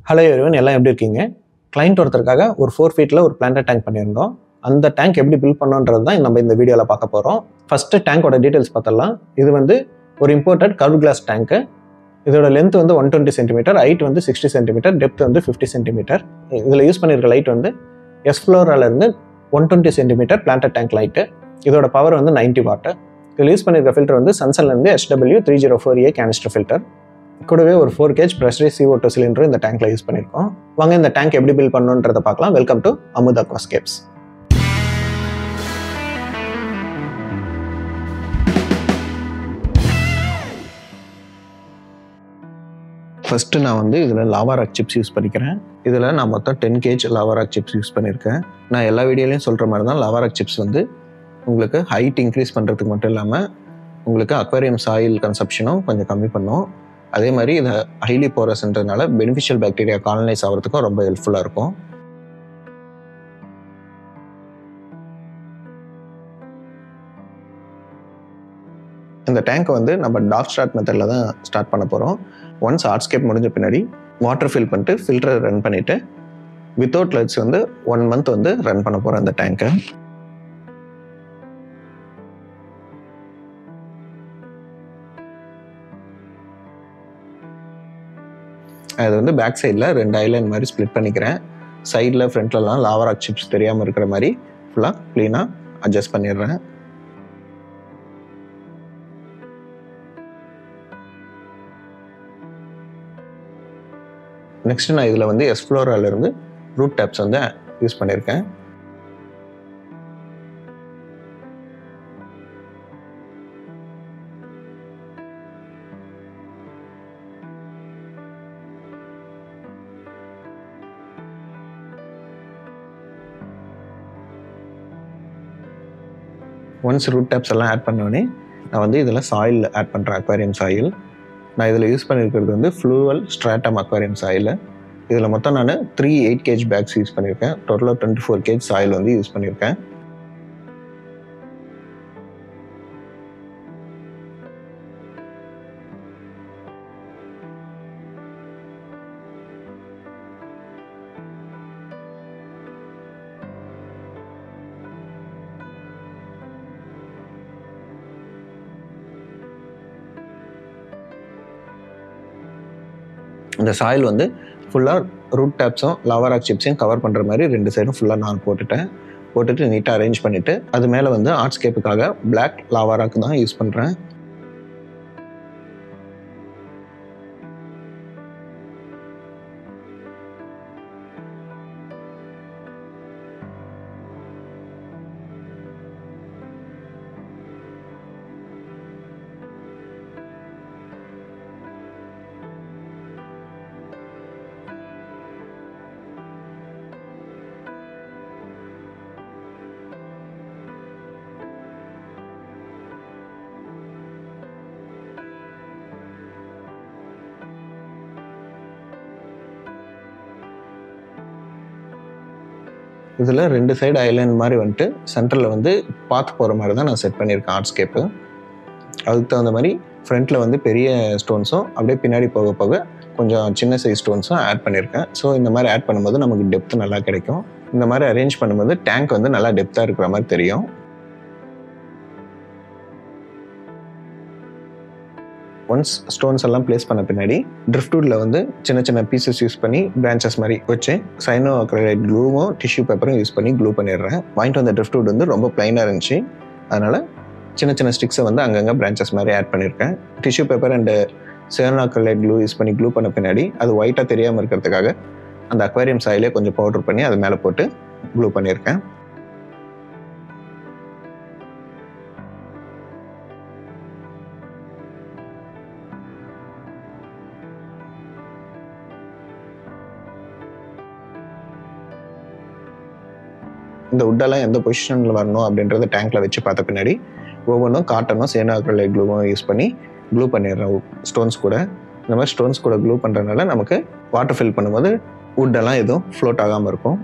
Hello everyone, எல்லாம் எப்படி இருக்கீங்க? கிளைண்ட் ஒருத்தருக்காக ஒரு 4 ஃபீட்டில் ஒரு பிளான்ட் டேங்க் பண்ணியிருந்தோம். அந்த டேங்க் எப்படி பில்ட் பண்ணோன்றது தான் நம்ம இந்த வீடியோவில் பார்க்க போகிறோம். ஃபஸ்ட்டு டேங்கோட டீட்டெயில்ஸ் பார்த்தலாம். இது வந்து ஒரு இம்போர்ட்டட் கர்வ் கிளாஸ் டேங்க்கு. இதோட லென்த் வந்து 120 சென்டிமீட்டர், ஹைட் வந்து 60 சென்டிமீட்டர், டெப்த் வந்து 50 சென்டிமீட்டர். இதில் யூஸ் பண்ணியிருக்க லைட் வந்து எஸ்ஃப்ளோராலேருந்து 120 சென்டிமீட்டர் பிளான்ட் டேங்க் லைட்டு. இதோட பவர் வந்து 90 வாட்டு. இதில் யூஸ் பண்ணியிருக்க ஃபில்டர் வந்து சன்சன்லேருந்து SW304A கேனிஸ்டர் ஃபில்டர். கூடவே ஒரு 4 கேஜ் ப்ரெஷரைஸ் CO2 சிலிண்டர் இந்த டேங்க்ல யூஸ் பண்ணியிருக்கோம். வாங்க இந்த டேங்க் எப்படி பில்ட் பண்ணணுன்றதை பார்க்கலாம். Welcome to Amuth aquascapes. First நான் வந்து இதில் லாவா ராக் சிப்ஸ் யூஸ் பண்ணிக்கிறேன். இதில் நான் மொத்தம் 10 kg lava rock chips use பண்ணியிருக்கேன். நான் எல்லா வீடியோலையும் சொல்கிற மாதிரி தான் லாவா ராக் சிப்ஸ் வந்து உங்களுக்கு ஹைட் இன்க்ரீஸ் பண்ணுறதுக்கு மட்டும் இல்லாமல் உங்களுக்கு அக்வாரியம் சாயில் கன்சப்ஷனும் கொஞ்சம் கம்மி பண்ணும். அதே மாதிரி இதை ஹைலி போரஸ்ன்றதுனால பெனிஃபிஷியல் பாக்டீரியா காலனைஸ் ஆகிறதுக்கும் ரொம்ப ஹெல்ப்ஃபுல்லாக இருக்கும். இந்த டேங்க்கை வந்து நம்ம டாக் ஸ்டார்ட் மெத்தடில் தான் ஸ்டார்ட் பண்ண போகிறோம். ஒன்ஸ் ஹார்ட்ஸ்கேப் முடிஞ்ச பின்னாடி வாட்டர் ஃபில் பண்ணிட்டு ஃபில்டரை ரன் பண்ணிவிட்டு வித்தவுட் லைட்ஸ் வந்து 1 மந்த் வந்து ரன் பண்ண போகிறோம் இந்த டேங்கை. அது வந்து பேக் சைடில் 2 ஐலைன் மாதிரி ஸ்ப்ளிட் பண்ணிக்கிறேன். சைடில் ஃப்ரண்ட்லலாம் லாவா ராக் சிப்ஸ் தெரியாமல் இருக்கிற மாதிரி ஃபுல்லாக க்ளீனாக அட்ஜஸ்ட் பண்ணிடுறேன். நெக்ஸ்ட் நான் இதில் வந்து எஸ்ஃப்ளோராலேருந்து ரூட் டேப்ஸ் வந்து யூஸ் பண்ணியிருக்கேன். ஒன்ஸ் ரூட் டேப்ஸ் எல்லாம் ஆட் பண்ணோடனே நான் வந்து இதில் சாயில் ஆட் பண்ணுறேன், அக்வாரியம் சாயில். நான் இதில் யூஸ் பண்ணியிருக்கிறது வந்து ஃப்ளூவல் ஸ்ட்ராட்டம் அக்வாரியம் சாயில். இதில் மொத்தம் நான் 3 8 கேஜ் பேக்ஸ் யூஸ் பண்ணியிருக்கேன். டோட்டலாக 24 கேஜ் சாயில் வந்து யூஸ் பண்ணியிருக்கேன். இந்த சாயில் வந்து ஃபுல்லாக ரூட் டேப்ஸும் லாவா ராக் சிப்ஸையும் கவர் பண்ணுற மாதிரி 2 சைடும் ஃபுல்லாக நான் போட்டுட்டு நீட்டாக அரேஞ்ச் பண்ணிவிட்டு அது மேலே வந்து ஆர்ட்ஸ்கேப்புக்காக பிளாக் லாவா ராக் தான் யூஸ் பண்ணுறேன். இதில் 2 சைடு ஐலைன் மாதிரி வந்துட்டு சென்டரில் வந்து பாத் போகிற மாதிரி தான் நான் செட் பண்ணியிருக்கேன் ஆர்ட்ஸ்கேப்பு. அதுக்கு தகுந்த மாதிரி ஃப்ரண்ட்டில் வந்து பெரிய ஸ்டோன்ஸும் அப்படியே பின்னாடி போக போக கொஞ்சம் சின்ன சைஸ் ஸ்டோன்ஸும் ஆட் பண்ணியிருக்கேன். ஸோ இந்த மாதிரி ஆட் பண்ணும்போது நமக்கு டெப்த் நல்லா கிடைக்கும். இந்த மாதிரி அரேஞ்ச் பண்ணும்போது டேங்க் வந்து நல்லா டெப்த்தாக இருக்கிற மாதிரி தெரியும். ஒன்ஸ் ஸ்டோன்ஸ் எல்லாம் பிளேஸ் பண்ண பின்னாடி ட்ரிஃப்ட்வுட்டில் வந்து சின்ன சின்ன பீசஸ் யூஸ் பண்ணி பிரான்ச்சஸ் மாதிரி வச்சு சைனோ அக்ரைலைட் க்ளூவும் டிஷ்யூ பேப்பரும் யூஸ் பண்ணி க்ளூ பண்ணிடுறேன். வாங்கிட்டு வந்த ட்ரிஃப்ட்வுட் வந்து ரொம்ப பிளைனாக இருந்துச்சு. அதனால் சின்ன சின்ன ஸ்டிக்ஸை வந்து அங்கங்கே பிரான்ச்சஸ் மாதிரி ஆட் பண்ணியிருக்கேன். Tissue paper and cyanoacrylate glue use பண்ணி க்ளூ பண்ண பின்னாடி அது ஒயிட்டாக தெரியாமல் இருக்கிறதுக்காக அந்த அக்வாரியம் சாயிலே கொஞ்சம் பவுடர் பண்ணி அது மேலே போட்டு க்ளூ பண்ணியிருக்கேன். இந்த உட்டெல்லாம் எந்த பொசிஷனில் வரணும் அப்படின்றத டேங்க்கில் வச்சு பார்த்த பின்னாடி ஒவ்வொன்றும் காட்டனும் சைனோ அக்ரைலைட் க்ளூவும் யூஸ் பண்ணி க்ளூ பண்ணிடுறேன் ஸ்டோன்ஸ் கூட. இந்த மாதிரி ஸ்டோன்ஸ் கூட க்ளூ பண்ணுறதுனால நமக்கு வாட்டர் ஃபில் பண்ணும்போது உட்டெல்லாம் எதுவும் ஃப்ளோட் ஆகாமல் இருக்கும்.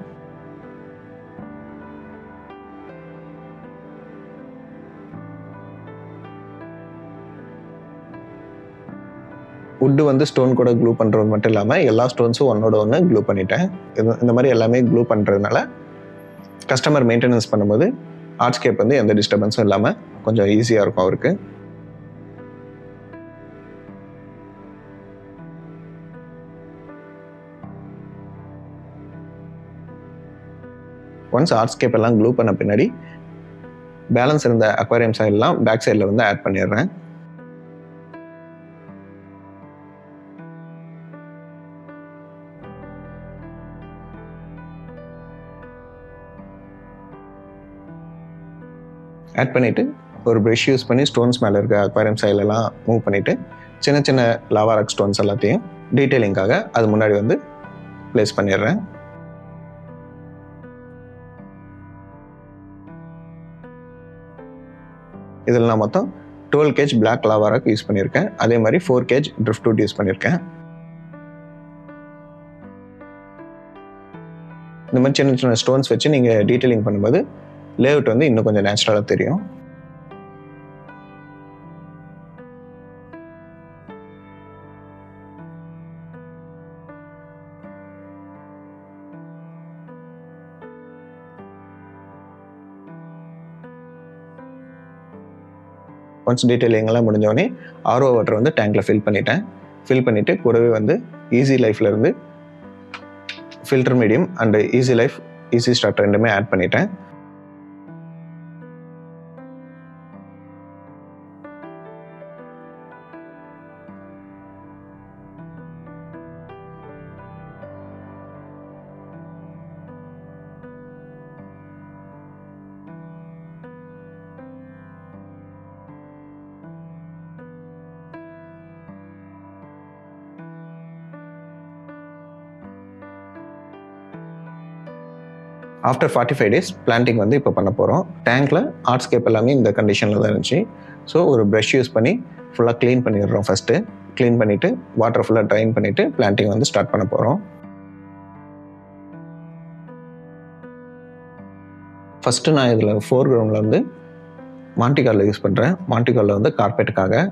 வுட்டு வந்து ஸ்டோன் கூட க்ளூ பண்ணுறது மட்டும் இல்லாமல் எல்லா ஸ்டோன்ஸும் ஒன்னோட ஒன்று க்ளூ பண்ணிட்டேன். இந்த மாதிரி எல்லாமே க்ளூ பண்ணுறதுனால கஸ்டமர் மெயின்டெனன்ஸ் பண்ணும்போது ஆர்ட்ஸ்கேப் வந்து எந்த டிஸ்டர்பன்ஸும் இல்லாமல் கொஞ்சம் ஈஸியாக இருக்கும் அவருக்கு. ஒன்ஸ் ஆர்ட்ஸ்கேப் எல்லாம் க்ளூ பண்ண பின்னாடி பேலன்ஸ் இருந்த அக்வாரியம் சைடெலாம் பேக் சைடில் வந்து ஆட் பண்ணிடுறேன். ஆட் பண்ணிவிட்டு ஒரு ப்ரஷ் யூஸ் பண்ணி ஸ்டோன்ஸ் மேலே இருக்க அக்வாரியம் சைட்லலாம் மூவ் பண்ணிவிட்டு சின்ன சின்ன லாவா ராக் ஸ்டோன்ஸ் எல்லாத்தையும் டீட்டெயிலிங்காக அது முன்னாடி வந்து ப்ளேஸ் பண்ணிடுறேன். இதில் நான் மொத்தம் 12 kg black lava rock use பண்ணியிருக்கேன். அதே மாதிரி 4 kg ட்ரிஃப்ட்வுட் யூஸ் பண்ணியிருக்கேன். இந்த மாதிரி சின்ன சின்ன ஸ்டோன்ஸ் வச்சு நீங்கள் டீட்டெயிலிங் பண்ணும்போது லேஅவுட் வந்து இன்னும் கொஞ்சம் நேச்சுரலாக தெரியும். ஒன்ஸ் டீட்டெயிலிங்லாம் முடிஞ்சோடனே ஆர்ஓ வாட்டர் வந்து டேங்கில் ஃபில் பண்ணிவிட்டு கூடவே வந்து ஈஸி லைஃப்லேருந்து filter medium and easy life easy start ரெண்டுமே ஆட் பண்ணிட்டேன். ஆஃப்டர் 45 days பிளான்டிங் வந்து இப்போ பண்ண போகிறோம். டேங்க்கில் ஆர்ட்ஸ்கேப் எல்லாமே இந்த கண்டிஷனில் தான் இருந்துச்சு. ஸோ ஒரு ப்ரஷ் யூஸ் பண்ணி ஃபுல்லாக க்ளீன் பண்ணிடுறோம். ஃபஸ்ட்டு க்ளீன் பண்ணிவிட்டு வாட்டர் ஃபுல்லாக ட்ரைன் பண்ணிவிட்டு பிளான்டிங் வந்து ஸ்டார்ட் பண்ண போகிறோம். ஃபஸ்ட்டு நான் இதில் ஃபோர் கிரவுண்டில் வந்து மாண்டிகார்டில் யூஸ் பண்ணுறேன். மாண்டிகார்டில் வந்து கார்பெட்டுக்காக.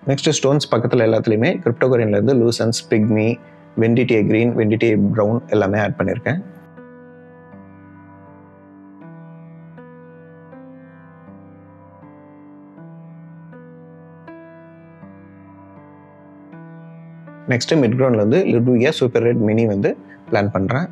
நெக்ஸ்ட் ஸ்டோன்ஸ் பக்கத்தில் எல்லாத்துலேயுமே கிரிப்டோகரியன்லேருந்து லூசன்ஸ், பிக்மி, வெண்டிடிஏ க்ரீன், வெண்டிடிஏ ப்ரௌன் எல்லாமே ஆட் பண்ணியிருக்கேன். நெக்ஸ்ட்டு மிட் கிரவுண்டில் வந்து லுட்வியா சூப்பர் ரெட் மினி வந்து பிளான் பண்ணுறேன்.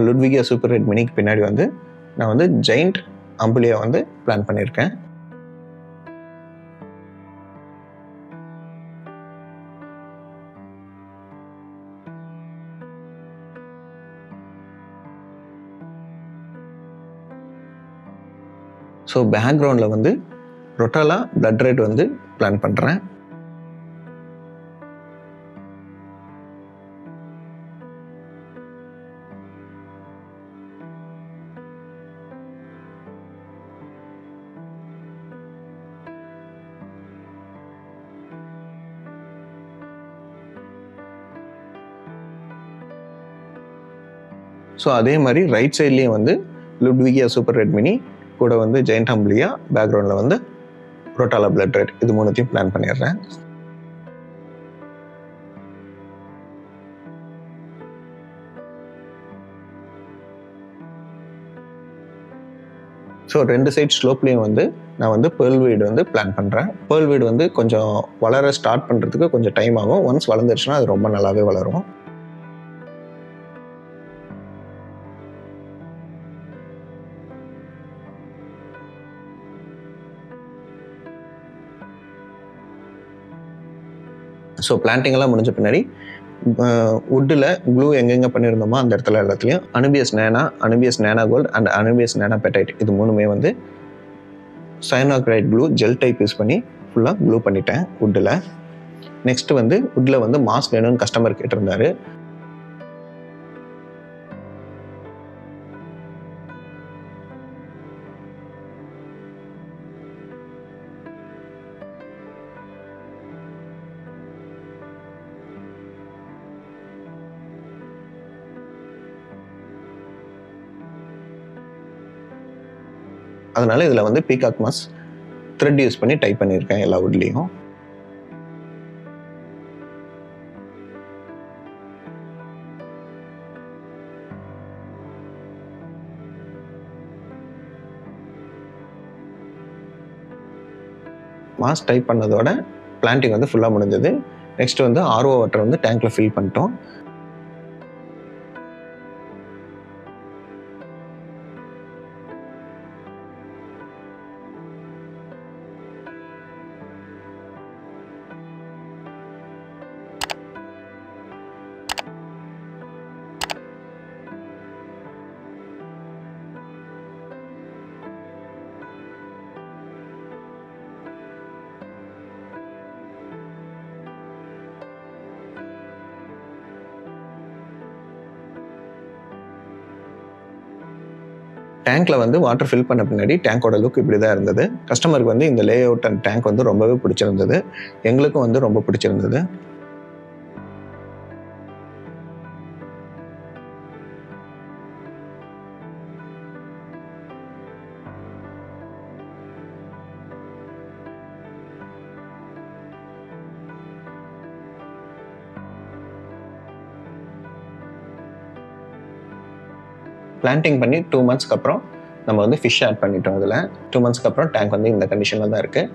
லுட்வியா சூப்பர் ரெட் மினிக்கு பின்னாடி வந்து நான் வந்து ஜெயிண்ட் அம்புலியா வந்து பிளான் பண்ணியிருக்கேன். ஸோ பேக்ரவுண்டில் வந்து ரொட்டாலா பிளட் ரெட் வந்து பிளான் பண்ணுறேன். ஸோ அதே மாதிரி ரைட் சைட்லேயும் வந்து லுட்வியா சூப்பர் ரெட் மினி கூட வந்து ஜெயிண்ட் அம்புலியா, பேக்ரவுண்டில் வந்து ரொட்டாலா பிளட் ரெட், இது மூணுத்தையும் பிளான் பண்ணிடுறேன். ஸோ ரெண்டு சைட் ஸ்லோப்லேயும் வந்து நான் வந்து பேர்ல் வீடு வந்து பிளான் பண்ணுறேன். பேர்ல் வீடு வந்து கொஞ்சம் வளர ஸ்டார்ட் பண்ணுறதுக்கு கொஞ்சம் டைம் ஆகும். ஒன்ஸ் வளர்ந்துருச்சுன்னா அது ரொம்ப நல்லாவே வளரும். ஸோ பிளான்டிங்கெல்லாம் முடிஞ்ச பின்னாடி வுட்டில் க்ளூ எங்கெங்கே பண்ணியிருந்தோமோ அந்த இடத்துல எல்லாத்துலேயும் அனுபியஸ் நேனா, அனுபியஸ் நேனா கோல்டு அண்ட் அனுபியஸ் நேனா பெட்டைட் இது மூணுமே வந்து சயனோக்ரைட் க்ளூ ஜெல் டைப் யூஸ் பண்ணி ஃபுல்லாக க்ளூ பண்ணிட்டேன் வுட்டில். நெக்ஸ்ட்டு வந்து வுட்டில் வந்து மாஸ் வேணும்னு கஸ்டமர் கேட்டிருந்தாரு. அதனால இதில் வந்து பீகாக் மாஸ் த்ரெட் யூஸ் பண்ணி டைப் பண்ணியிருக்கேன் எல்லா வுட்லேயும். மாஸ் டைப் பண்ணதோட பிளான்டிங் வந்து ஃபுல்லாக முடிஞ்சது. நெக்ஸ்ட் வந்து ஆர்ஓ வாட்டர் வந்து டேங்க்ல ஃபில் பண்ணிட்டோம். டேங்க்ல வந்து வாட்டர் ஃபில் பண்ண பின்னாடி டேங்கோட லுக் இப்படி தான் இருந்தது. கஸ்டமருக்கு வந்து இந்த லே அவுட் அண்ட் டேங்க் வந்து ரொம்பவே பிடிச்சிருந்தது. எங்களுக்கும் வந்து ரொம்ப பிடிச்சிருந்தது. பிளான்டிங் பண்ணி 2 monthsக்கு அப்புறம் நம்ம வந்து ஃபிஷ் ஆட் பண்ணிட்டோம். இதில் 2 monthsக்கு அப்புறம் டேங்க் வந்து இந்த கண்டிஷனில் தான் இருக்குது.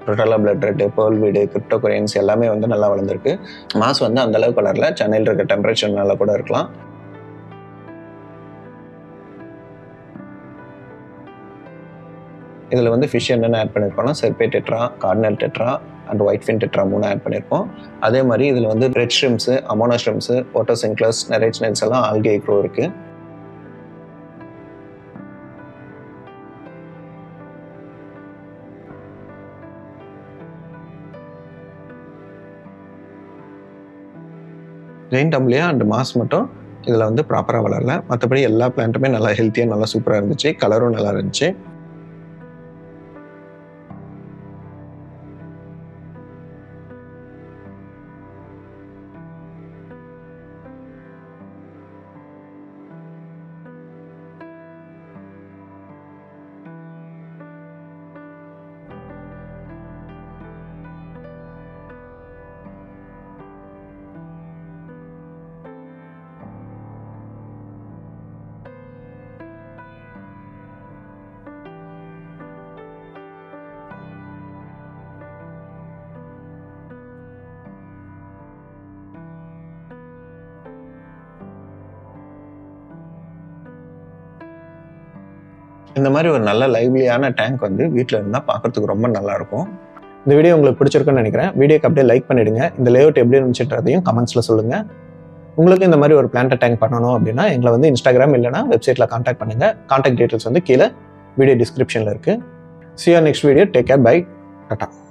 ரொட்டலா பிளட் ரெட், பேர்ல் வீடு, கிரிப்டோகோரியன்ஸ் எல்லாமே வந்து நல்லா வளர்ந்துருக்கு. மாஸ் வந்து அந்த அளவுக்கு வளரல. சென்னையில் இருக்க டெம்பரேச்சர்னால கூட இருக்கலாம். இதில் வந்து ஃபிஷ் என்னென்ன ஆட் பண்ணியிருக்கோம்னா serpae tetra, cardinal tetra and white fin tetra 3 add பண்ணியிருக்கோம். அதே மாதிரி இதில் வந்து red shrimps, amano shrimps, otocinclus, nerite snails எல்லாம் ஆல்கே க்ரோ இருக்குது. ஜெயின் டம்ப்ளியா அண்ட் மாஸ் மட்டும் இதில் வந்து ப்ராப்பராக வளரல. மற்றபடி எல்லா பிளான்ட்டுமே நல்லா ஹெல்த்தியாக நல்லா சூப்பராக இருந்துச்சு. கலரும் நல்லா இருந்துச்சு. இந்த மாதிரி ஒரு நல்ல லைவ்லியான டேங்க் வந்து வீட்டில் இருந்தால் பார்க்கறதுக்கு ரொம்ப நல்லா இருக்கும். இந்த வீடியோ உங்களுக்கு பிடிச்சிருக்குன்னு நினைக்கிறேன். வீடியோக்கு அப்படியே லைக் பண்ணிடுங்க. இந்த லேஅவுட் எப்படி இருந்துச்சுன்றதையும் கமெண்ட்ஸில் சொல்லுங்கள். உங்களுக்கு இந்த மாதிரி ஒரு பிளான்ட் டேங்க் பண்ணணும் அப்படின்னா எங்களை வந்து இன்ஸ்டாகிராம் இல்லைனா வெப்சைட்டில் காண்டாக்ட் பண்ணுங்கள். காண்டாக்ட் டீட்டெயில்ஸ் வந்து கீழே வீடியோ டிஸ்கிரிப்ஷனில் இருக்குது. See you next video. Take care. Bye. Tata.